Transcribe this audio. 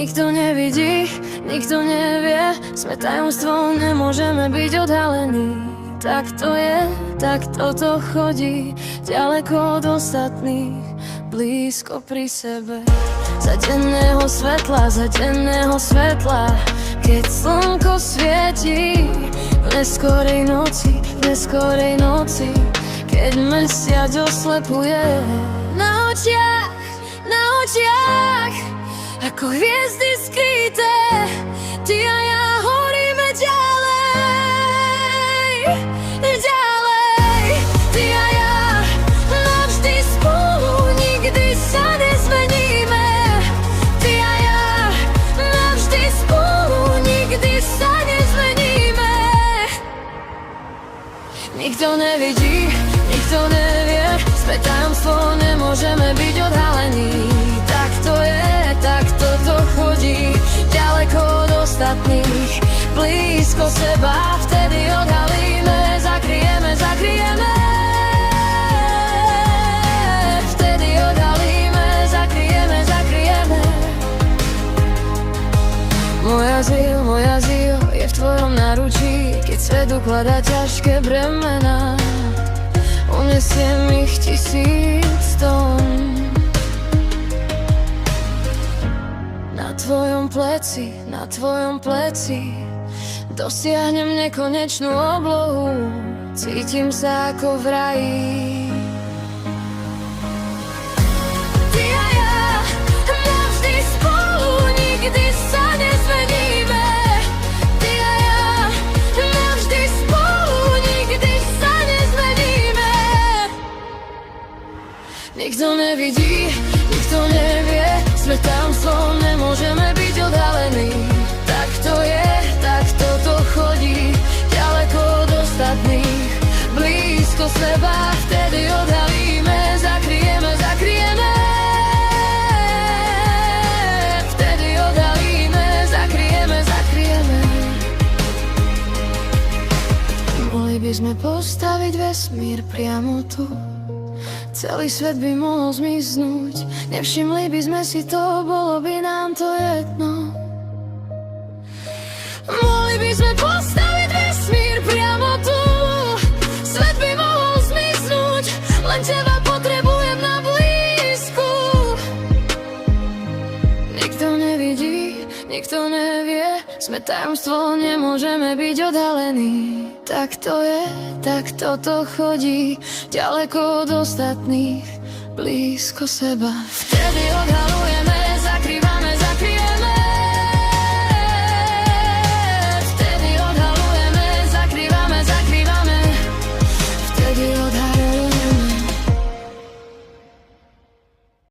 Nikto nevidí, nikto nevie, sme tajomstvo, nemôžeme byť odhalení. Tak to je, tak toto chodí, ďaleko od ostatných, blízko pri sebe. Za denného svetla, keď slnko svieti, v neskorej noci, keď mesiac oslepuje. Na očiach, ako hviezdy skryté, ty a ja horíme ďalej, ty a ja navždy spolu, nikdy sa nezmeníme. Ty a ja navždy spolu, nikdy sa nezmeníme. Nikto nevidí, nikto nevie, sme tajomstvo, nemôžeme byť odhalení. Tak to je, tak toto chodí, ďaleko od ostatných, blízko seba, vtedy odhalíme, zakryjeme. Vtedy odhalíme, zakryjeme. Môj azyl je v tvojom náručí, keď svet ukladá ťažké bremená. Unesiem ich 1000 tón. Na tvojom pleci dosiahnem nekonečnú oblohu, cítim sa ako v raji. Ty a ja navždy spolu, nikdy sa nezmeníme. Ty a ja navždy spolu, nikdy sa nezmeníme. Nikto nevidí, nikto nevie, sme tajomstvo, nemôžeme byť odhalení. Tak to je, tak toto chodí, ďaleko od ostatných, blízko seba, vtedy odhalíme, zakryjeme. Vtedy odhalíme, zakryjeme. Mohli by sme postaviť vesmír priamo tu, celý svet by mohol zmiznúť, nevšimli by sme si to, bolo by nám to jedno. Mohli by sme postaviť vesmír priamo tu, svet by mohol zmiznúť, len teba potrebujem na blízku. Nikto nevidí, nikto nevie, sme tajomstvo, nemôžeme byť odhalení. Tak to je, tak toto chodí, ďaleko od ostatných, blízko seba, vtedy odhalujeme.